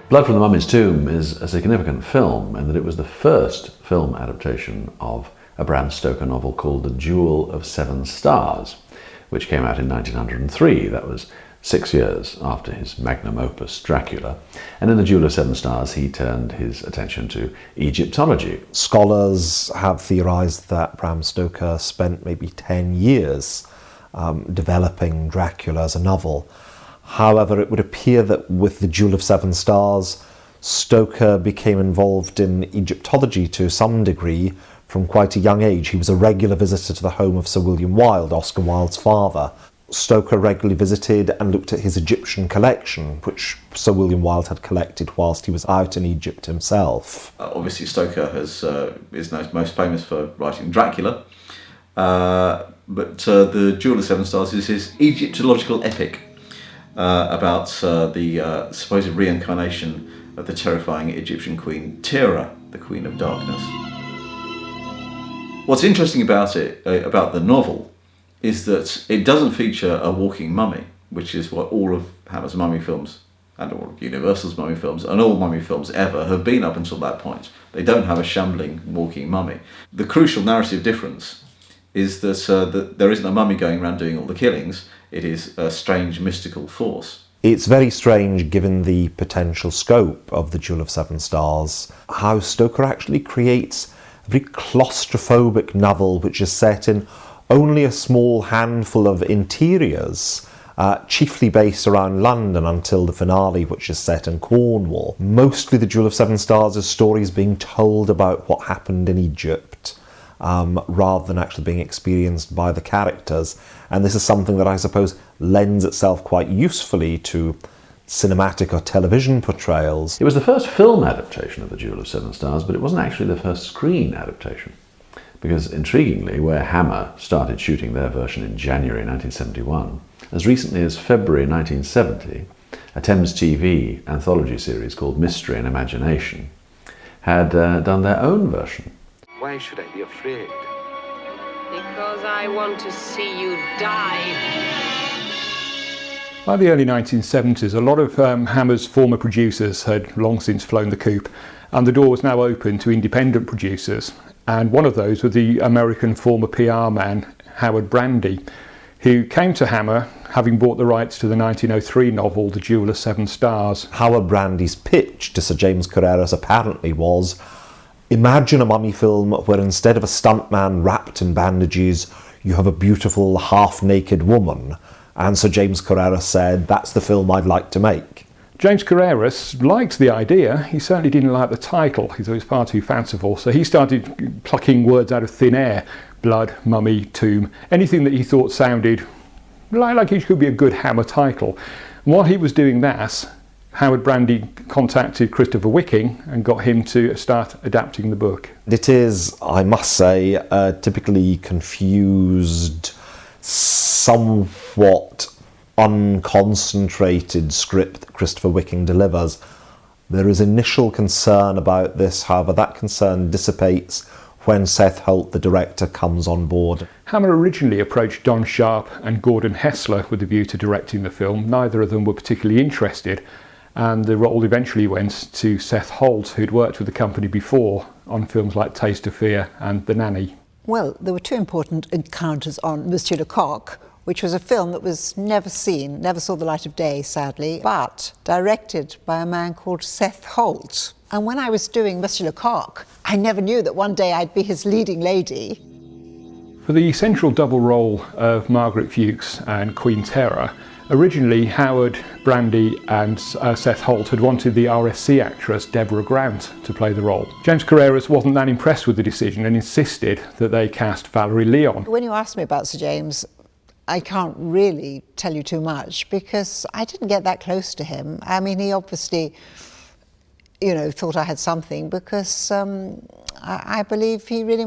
Blood from the Mummy's Tomb is a significant film in that it was the first film adaptation of a Bram Stoker novel called The Jewel of Seven Stars, which came out in 1903. That was 6 years after his magnum opus, Dracula. And in The Jewel of Seven Stars, he turned his attention to Egyptology. Scholars have theorised that Bram Stoker spent maybe 10 years developing Dracula as a novel. However, it would appear that with The Jewel of Seven Stars, Stoker became involved in Egyptology to some degree from quite a young age. He was a regular visitor to the home of Sir William Wilde, Oscar Wilde's father. Stoker regularly visited and looked at his Egyptian collection, which Sir William Wilde had collected whilst he was out in Egypt himself. Obviously, Stoker is most famous for writing Dracula, but The Jewel of Seven Stars is his Egyptological epic about the supposed reincarnation of the terrifying Egyptian queen Tera, the Queen of Darkness. What's interesting about it, about the novel, is that it doesn't feature a walking mummy, which is what all of Hammer's mummy films and all of Universal's mummy films and all mummy films ever have been up until that point. They don't have a shambling walking mummy. The crucial narrative difference is that there isn't a mummy going around doing all the killings. It is a strange mystical force. It's very strange, given the potential scope of The Jewel of Seven Stars, how Stoker actually creates a very claustrophobic novel which is set in only a small handful of interiors, chiefly based around London until the finale, which is set in Cornwall. Mostly The Jewel of Seven Stars is stories being told about what happened in Egypt, rather than actually being experienced by the characters. And this is something that I suppose lends itself quite usefully to cinematic or television portrayals. It was the first film adaptation of The Jewel of Seven Stars, but it wasn't actually the first screen adaptation. Because, intriguingly, where Hammer started shooting their version in January 1971, as recently as February 1970, a Thames TV anthology series called Mystery and Imagination had done their own version. Why should I be afraid? Because I want to see you die. By the early 1970s, a lot of Hammer's former producers had long since flown the coop, and the door was now open to independent producers. And one of those was the American former PR man, Howard Brandy, who came to Hammer having bought the rights to the 1903 novel The Jewel of Seven Stars. Howard Brandy's pitch to Sir James Carreras apparently was, imagine a mummy film where instead of a stuntman wrapped in bandages, you have a beautiful half-naked woman. And Sir James Carreras said, that's the film I'd like to make. James Carreras liked the idea. He certainly didn't like the title. He thought it was far too fanciful. So he started plucking words out of thin air. Blood, mummy, tomb, anything that he thought sounded like it could be a good Hammer title. And while he was doing that, Howard Brandy contacted Christopher Wicking and got him to start adapting the book. It is, I must say, a typically confused, somewhat unconcentrated script that Christopher Wicking delivers. There is initial concern about this, however that concern dissipates when Seth Holt, the director, comes on board. Hammer originally approached Don Sharp and Gordon Hessler with a view to directing the film. Neither of them were particularly interested, and the role eventually went to Seth Holt, who'd worked with the company before on films like Taste of Fear and The Nanny. Well, there were two important encounters on Monsieur Lecoq, which was a film that was never seen, never saw the light of day, sadly, but directed by a man called Seth Holt. And when I was doing Monsieur Lecoq, I never knew that one day I'd be his leading lady. For the central double role of Margaret Fuchs and Queen Tera, originally Howard Brandy and Seth Holt had wanted the RSC actress Deborah Grant to play the role. James Carreras wasn't that impressed with the decision and insisted that they cast Valerie Leon. When you asked me about Sir James, I can't really tell you too much because I didn't get that close to him. I mean, he obviously, thought I had something because I believe he really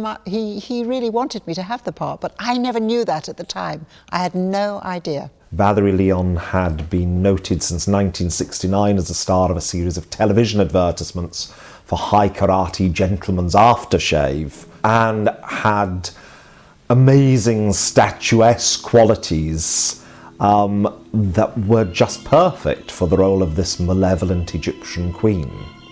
wanted me to have the part, but I never knew that at the time. I had no idea. Valerie Leon had been noted since 1969 as the star of a series of television advertisements for High Karate Gentleman's Aftershave and had amazing statuesque qualities that were just perfect for the role of this malevolent Egyptian queen.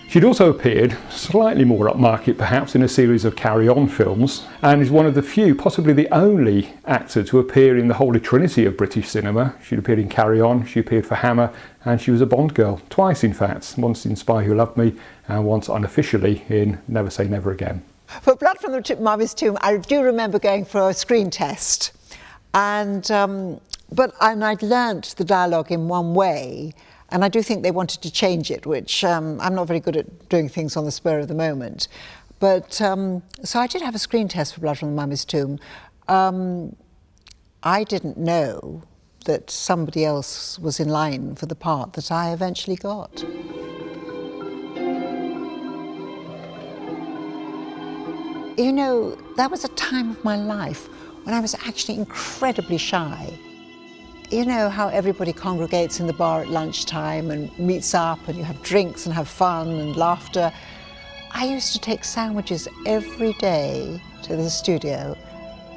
She'd also appeared, slightly more upmarket perhaps, in a series of Carry-On films, and is one of the few, possibly the only actor to appear in the Holy Trinity of British cinema. She'd appeared in Carry-On, she appeared for Hammer, and she was a Bond girl, twice in fact, once in Spy Who Loved Me, and once unofficially in Never Say Never Again. For Blood from the Mummy's Tomb, I do remember going for a screen test, and I'd learnt the dialogue in one way, and I do think they wanted to change it, which I'm not very good at doing things on the spur of the moment. But so I did have a screen test for Blood from the Mummy's Tomb. I didn't know that somebody else was in line for the part that I eventually got. You know, that was a time of my life when I was actually incredibly shy. You know how everybody congregates in the bar at lunchtime and meets up and you have drinks and have fun and laughter. I used to take sandwiches every day to the studio,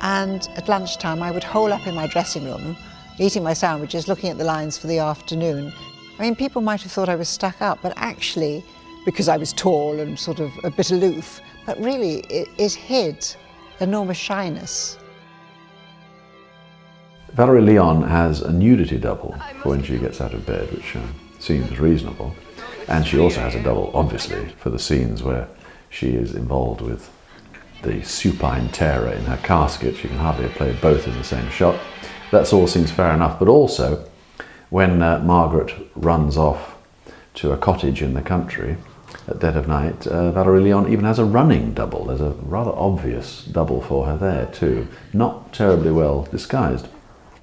and at lunchtime I would hole up in my dressing room, eating my sandwiches, looking at the lines for the afternoon. I mean, people might have thought I was stuck up, but actually, because I was tall and sort of a bit aloof, but really it hid enormous shyness. Valerie Leon has a nudity double for when she gets out of bed, which seems reasonable. And she also has a double, obviously, for the scenes where she is involved with the supine terror in her casket. She can hardly have played both in the same shot. That all seems fair enough. But also, when Margaret runs off to a cottage in the country at dead of night, Valerie Leon even has a running double. There's a rather obvious double for her there too, not terribly well disguised.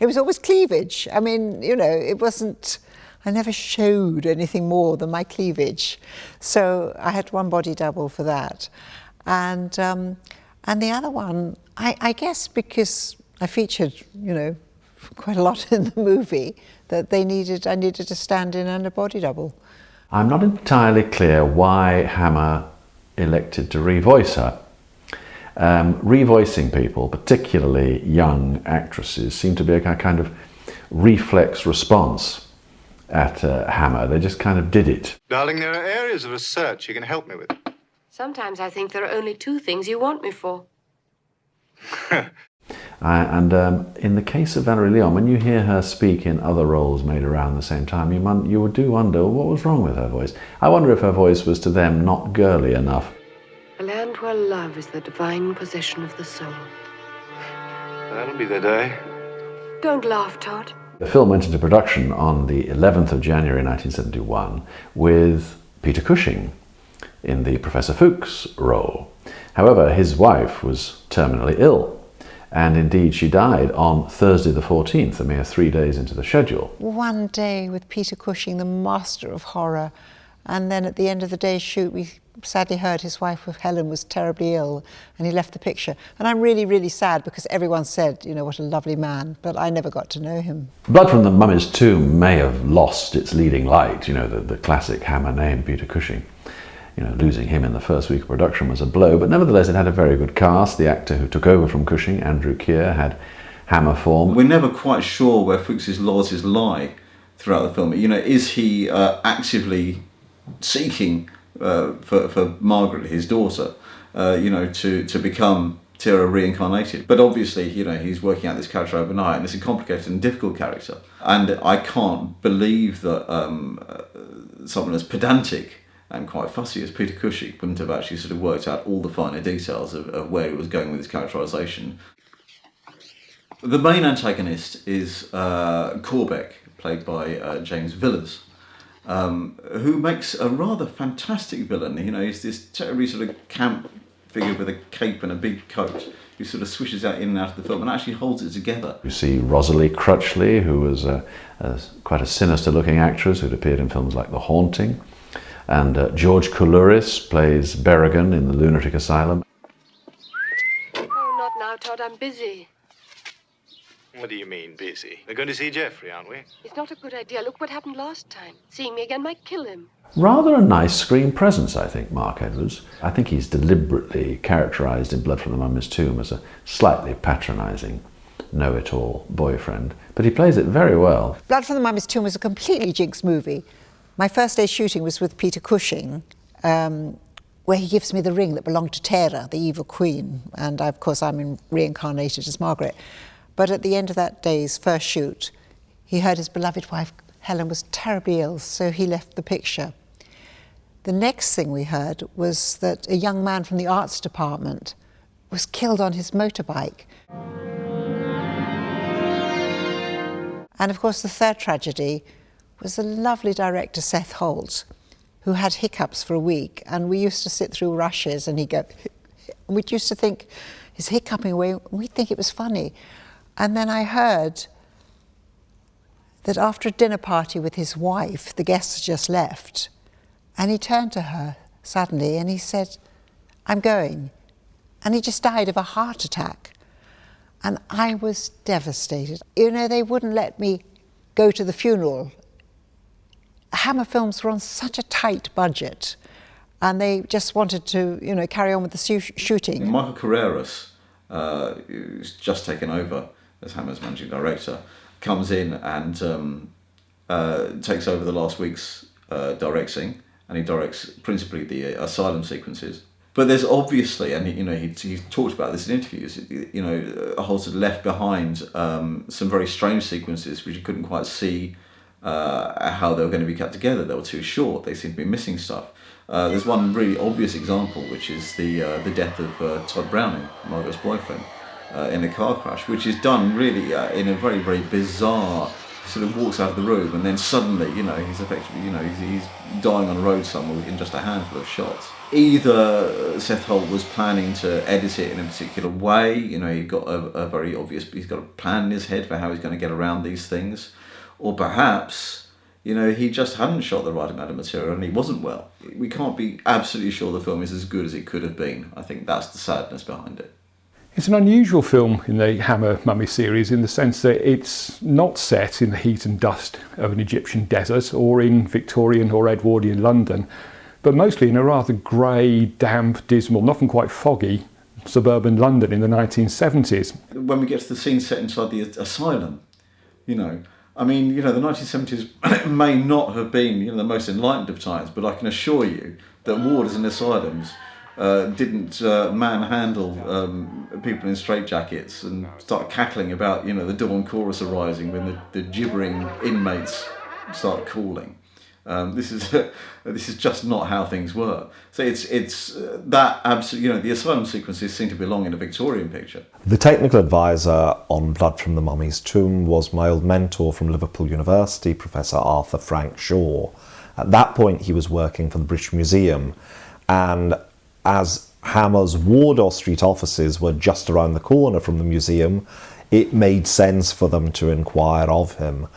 It was always cleavage. I mean, you know, it wasn't, I never showed anything more than my cleavage. So I had one body double for that. And the other one, I guess because I featured, you know, quite a lot in the movie, that I needed to stand in and a body double. I'm not entirely clear why Hammer elected to revoice her. Revoicing people, particularly young actresses, seem to be a kind of reflex response at Hammer. They just kind of did it. Darling, there are areas of research you can help me with. Sometimes I think there are only two things you want me for. In the case of Valerie Leon, when you hear her speak in other roles made around the same time, you do wonder what was wrong with her voice. I wonder if her voice was to them not girly enough. A land where love is the divine possession of the soul. That'll be the day. Don't laugh, Todd. The film went into production on the 11th of January 1971 with Peter Cushing in the Professor Fuchs role. However, his wife was terminally ill, and indeed she died on Thursday the 14th, a mere 3 days into the schedule. One day with Peter Cushing, the master of horror, and then at the end of the day's shoot we sadly heard his wife Helen was terribly ill, and he left the picture. And I'm really, really sad because everyone said, you know, what a lovely man, but I never got to know him. Blood from the Mummy's Tomb may have lost its leading light, you know, the classic Hammer name, Peter Cushing. You know, losing him in the first week of production was a blow, but nevertheless it had a very good cast. The actor who took over from Cushing, Andrew Keir, had Hammer form. We're never quite sure where Fuchs's loyalties lie throughout the film. You know, is he actively seeking for Margaret, his daughter, you know, to become Tira reincarnated? But obviously, you know, he's working out this character overnight, and it's a complicated and difficult character. And I can't believe that someone as pedantic and quite fussy as Peter Cushing wouldn't have actually sort of worked out all the finer details of where he was going with his characterisation. The main antagonist is Corbeck, played by James Villiers, who makes a rather fantastic villain. You know, he's this terribly sort of camp figure with a cape and a big coat who sort of swishes out in and out of the film and actually holds it together. You see Rosalie Crutchley, who was quite a sinister-looking actress who'd appeared in films like The Haunting. And George Coulouris plays Berrigan in the lunatic asylum. Oh, not now, Todd. I'm busy. What do you mean, busy? We're going to see Jeffrey, aren't we? It's not a good idea. Look what happened last time. Seeing me again might kill him. Rather a nice screen presence, I think, Mark Edwards. I think he's deliberately characterised in Blood from the Mummy's Tomb as a slightly patronising know-it-all boyfriend, but he plays it very well. Blood from the Mummy's Tomb was a completely jinxed movie. My first day shooting was with Peter Cushing, where he gives me the ring that belonged to Tara, the evil queen, and of course I'm reincarnated as Margaret. But at the end of that day's first shoot, he heard his beloved wife Helen was terribly ill, so he left the picture. The next thing we heard was that a young man from the arts department was killed on his motorbike. And of course the third tragedy was the lovely director Seth Holt, who had hiccups for a week, and we used to sit through rushes and he'd go, and we used to think he's hiccuping away, and we'd think it was funny. And then I heard that after a dinner party with his wife, the guests had just left, and he turned to her suddenly and he said, "I'm going." And he just died of a heart attack. And I was devastated. You know, they wouldn't let me go to the funeral. Hammer Films were on such a tight budget, and they just wanted to, you know, carry on with the shooting. Michael Carreras, who's just taken over as Hammer's managing director, comes in and takes over the last week's directing, and he directs principally the asylum sequences. But there's obviously, and you know, he talked about this in interviews, you know, Holt had left behind some very strange sequences which you couldn't quite see how they were going to be cut together. They were too short. They seemed to be missing stuff. There's one really obvious example, which is the death of Todd Browning, Margaret's boyfriend, in a car crash, which is done really in a very, very bizarre. Sort of walks out of the room, and then suddenly, you know, he's effectively, you know, he's dying on a road somewhere in just a handful of shots. Either Seth Holt was planning to edit it in a particular way, you know, he's got a very obvious, he's got a plan in his head for how he's going to get around these things, or perhaps, you know, he just hadn't shot the right amount of material and he wasn't well. We can't be absolutely sure the film is as good as it could have been. I think that's the sadness behind it. It's an unusual film in the Hammer Mummy series in the sense that it's not set in the heat and dust of an Egyptian desert or in Victorian or Edwardian London, but mostly in a rather grey, damp, dismal, and often quite foggy suburban London in the 1970s. When we get to the scene set inside the asylum, you know, I mean, you know, the 1970s may not have been, you know, the most enlightened of times, but I can assure you that warders in asylums didn't manhandle people in straitjackets and start cackling about, you know, the dawn chorus arising when the gibbering inmates start calling. This is just not how things were. So it's that absolute, you know, the asylum sequences seem to belong in a Victorian picture. The technical advisor on Blood from the Mummy's Tomb was my old mentor from Liverpool University, Professor Arthur Frank Shaw. At that point he was working for the British Museum, and as Hammer's Wardour Street offices were just around the corner from the museum, it made sense for them to inquire of him.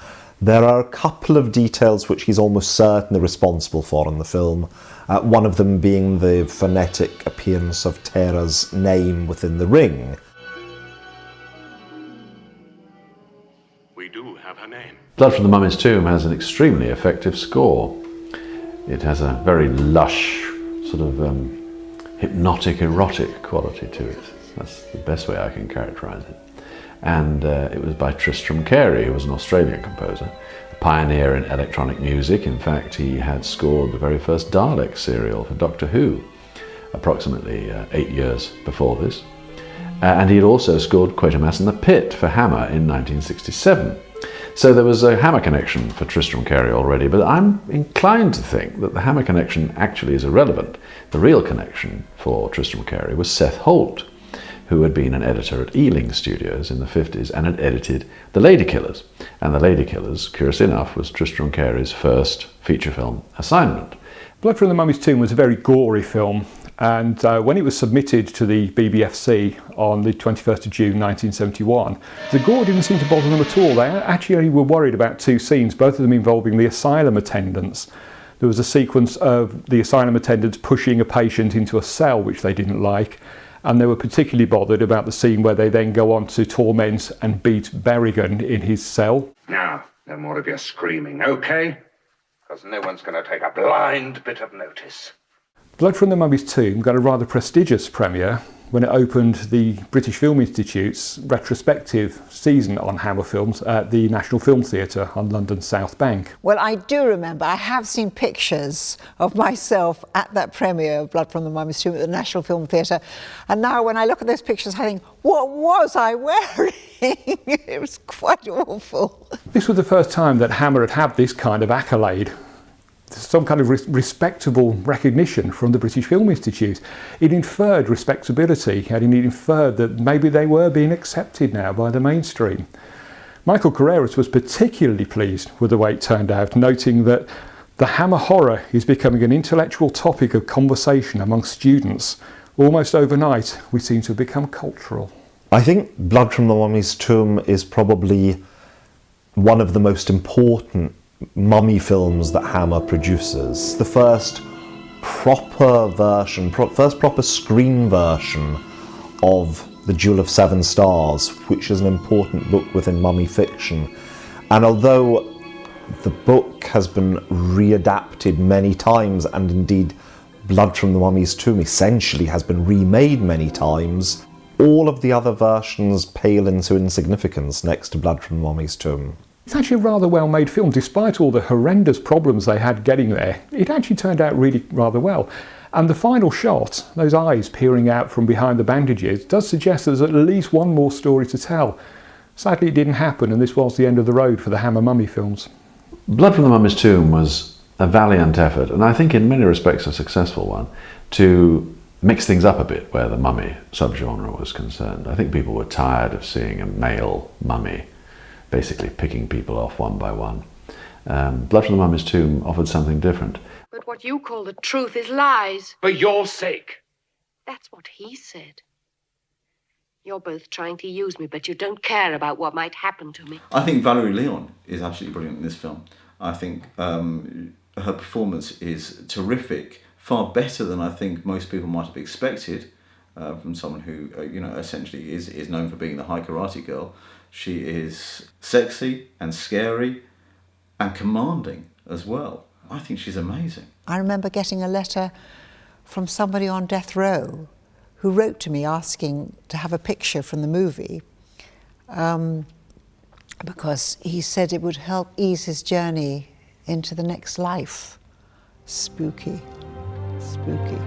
There are a couple of details which he's almost certainly responsible for in the film, one of them being the phonetic appearance of Tara's name within the ring. We do have her name. Blood from the Mummy's Tomb has an extremely effective score. It has a very lush, sort of hypnotic, erotic quality to it. That's the best way I can characterise it. And it was by Tristram Carey, who was an Australian composer, a pioneer in electronic music. In fact, he had scored the very first Dalek serial for Doctor Who, approximately 8 years before this. And he had also scored Quatermass and the Pit for Hammer in 1967. So there was a Hammer connection for Tristram Carey already, but I'm inclined to think that the Hammer connection actually is irrelevant. The real connection for Tristram Carey was Seth Holt, who had been an editor at Ealing Studios in the 50s and had edited The Ladykillers. And The Ladykillers, curious enough, was Tristram Carey's first feature film assignment. Blood from the Mummy's Tomb was a very gory film, and when it was submitted to the BBFC on the 21st of June 1971, the gore didn't seem to bother them at all. They actually only were worried about two scenes, both of them involving the asylum attendants. There was a sequence of the asylum attendants pushing a patient into a cell, which they didn't like, and they were particularly bothered about the scene where they then go on to torment and beat Berrigan in his cell. Now, no more of your screaming, okay? Because no one's going to take a blind bit of notice. Blood from the Mummy's Tomb got a rather prestigious premiere when it opened the British Film Institute's retrospective season on Hammer films at the National Film Theatre on London's South Bank. Well, I do remember, I have seen pictures of myself at that premiere of Blood from the Mummy's Tomb at the National Film Theatre, and now when I look at those pictures I think, what was I wearing? It was quite awful. This was the first time that Hammer had this kind of accolade, some kind of respectable recognition from the British Film Institute. It inferred respectability, and it inferred that maybe they were being accepted now by the mainstream. Michael Carreras was particularly pleased with the way it turned out, noting that the Hammer horror is becoming an intellectual topic of conversation among students. Almost overnight, we seem to have become cultural. I think Blood from the Mummy's Tomb is probably one of the most important mummy films that Hammer produces. The first proper version, first proper screen version of The Jewel of Seven Stars, which is an important book within mummy fiction. And although the book has been readapted many times, and indeed Blood from the Mummy's Tomb essentially has been remade many times, all of the other versions pale into insignificance next to Blood from the Mummy's Tomb. It's actually a rather well-made film, despite all the horrendous problems they had getting there. It actually turned out really rather well. And the final shot, those eyes peering out from behind the bandages, does suggest there's at least one more story to tell. Sadly, it didn't happen, and this was the end of the road for the Hammer mummy films. Blood from the Mummy's Tomb was a valiant effort, and I think in many respects a successful one, to mix things up a bit where the mummy subgenre was concerned. I think people were tired of seeing a male mummy basically picking people off one by one. Blood from the Mummy's Tomb offered something different. But what you call the truth is lies. For your sake. That's what he said. You're both trying to use me, but you don't care about what might happen to me. I think Valerie Leon is absolutely brilliant in this film. I think her performance is terrific, far better than I think most people might have expected from someone who, essentially is known for being the high karate girl. She is sexy and scary and commanding as well. I think she's amazing. I remember getting a letter from somebody on death row who wrote to me asking to have a picture from the movie because he said it would help ease his journey into the next life. Spooky, spooky.